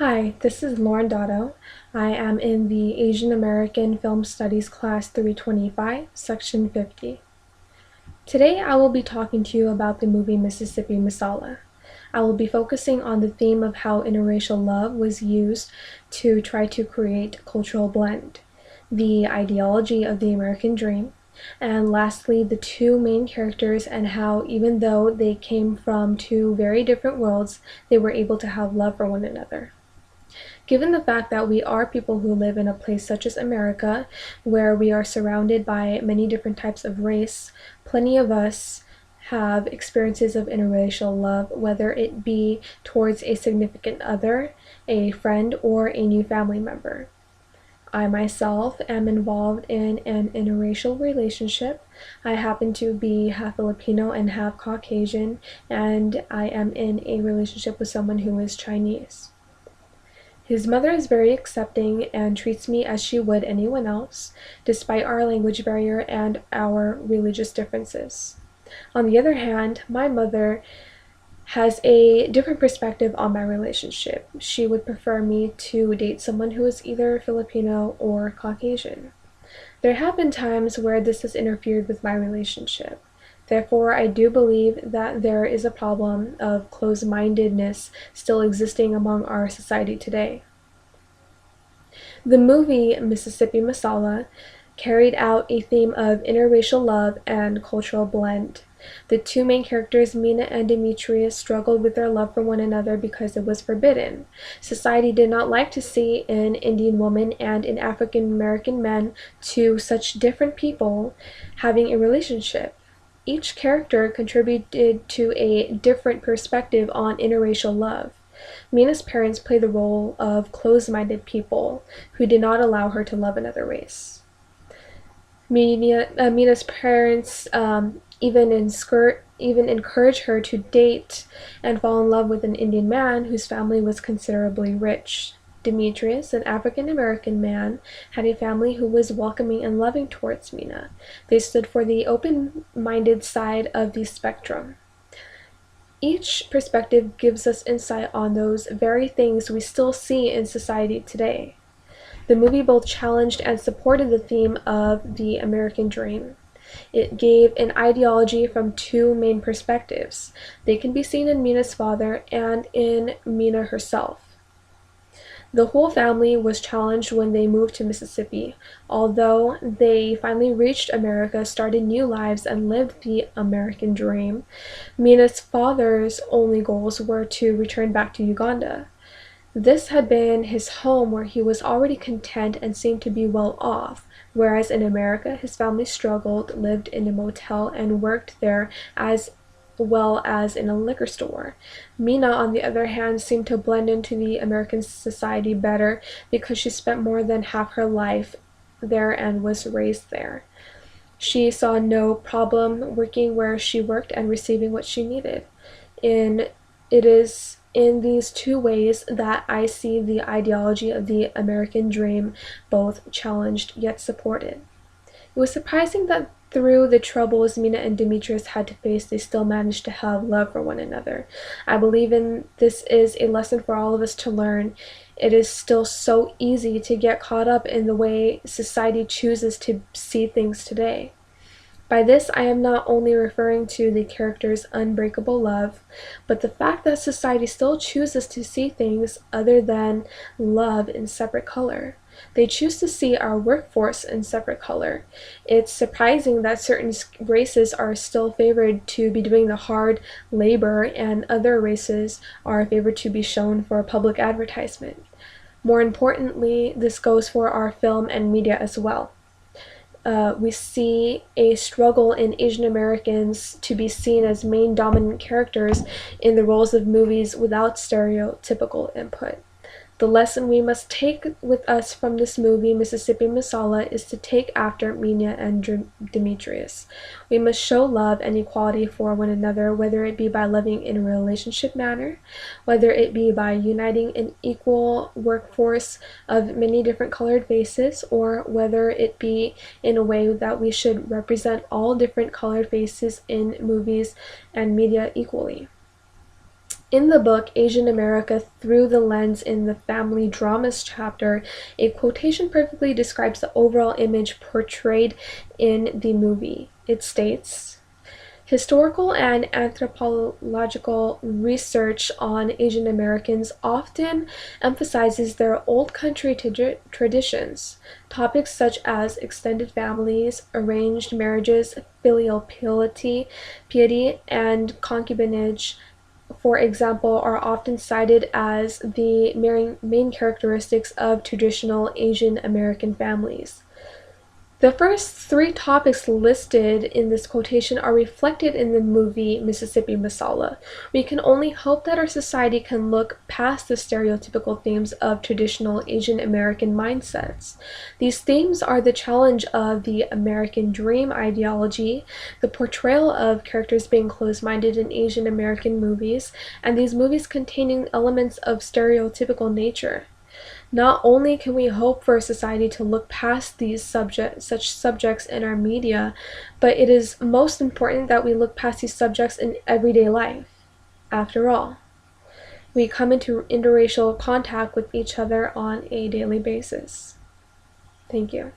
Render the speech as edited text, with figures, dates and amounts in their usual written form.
Hi, this is Lauren Dato. I am in the Asian American Film Studies Class 325, Section 50. Today I will be talking to you about the movie Mississippi Masala. I will be focusing on the theme of how interracial love was used to try to create cultural blend, the ideology of the American dream, and lastly, the two main characters and how, even though they came from two very different worlds, they were able to have love for one another. Given the fact that we are people who live in a place such as America, where we are surrounded by many different types of race, plenty of us have experiences of interracial love, whether it be towards a significant other, a friend, or a new family member. I myself am involved in an interracial relationship. I happen to be half Filipino and half Caucasian, and I am in a relationship with someone who is Chinese. His mother is very accepting and treats me as she would anyone else, despite our language barrier and our religious differences. On the other hand, my mother has a different perspective on my relationship. She would prefer me to date someone who is either Filipino or Caucasian. There have been times where this has interfered with my relationship. Therefore, I do believe that there is a problem of closed-mindedness still existing among our society today. The movie Mississippi Masala carried out a theme of interracial love and cultural blend. The two main characters, Mina and Demetrius, struggled with their love for one another because it was forbidden. Society did not like to see an Indian woman and an African American man, two such different people, having a relationship. Each character contributed to a different perspective on interracial love. Mina's parents play the role of closed-minded people who did not allow her to love another race. Mina's parents even encourage her to date and fall in love with an Indian man whose family was considerably rich. Demetrius, an African American man, had a family who was welcoming and loving towards Mina. They stood for the open-minded side of the spectrum. Each perspective gives us insight on those very things we still see in society today. The movie both challenged and supported the theme of the American dream. It gave an ideology from two main perspectives. They can be seen in Mina's father and in Mina herself. The whole family was challenged when they moved to Mississippi. Although they finally reached America, started new lives, and lived the American dream, Mina's father's only goals were to return back to Uganda. This had been his home where he was already content and seemed to be well off, whereas in America his family struggled, lived in a motel, and worked there as well as in a liquor store. Mina, on the other hand, seemed to blend into the American society better because she spent more than half her life there and was raised there. She saw no problem working where she worked and receiving what she needed. It is in these two ways that I see the ideology of the American dream both challenged yet supported. It was surprising that through the troubles Mina and Demetrius had to face, they still managed to have love for one another. I believe this is a lesson for all of us to learn. It is still so easy to get caught up in the way society chooses to see things today. By this, I am not only referring to the character's unbreakable love, but the fact that society still chooses to see things other than love in separate color. They choose to see our workforce in separate color. It's surprising that certain races are still favored to be doing the hard labor and other races are favored to be shown for public advertisement. More importantly, this goes for our film and media as well. We see a struggle in Asian Americans to be seen as main dominant characters in the roles of movies without stereotypical input. The lesson we must take with us from this movie, Mississippi Masala, is to take after Mina and Demetrius. We must show love and equality for one another, whether it be by loving in a relationship manner, whether it be by uniting an equal workforce of many different colored faces, or whether it be in a way that we should represent all different colored faces in movies and media equally. In the book Asian America Through the Lens in the Family Dramas chapter, a quotation perfectly describes the overall image portrayed in the movie. It states, historical and anthropological research on Asian Americans often emphasizes their old country traditions. Topics such as extended families, arranged marriages, filial piety, and concubinage, for example, are often cited as the main characteristics of traditional Asian American families. The first three topics listed in this quotation are reflected in the movie Mississippi Masala. We can only hope that our society can look past the stereotypical themes of traditional Asian American mindsets. These themes are the challenge of the American dream ideology, the portrayal of characters being closed-minded in Asian American movies, and these movies containing elements of stereotypical nature. Not only can we hope for a society to look past such subjects in our media, but it is most important that we look past these subjects in everyday life. After all, we come into interracial contact with each other on a daily basis. Thank you.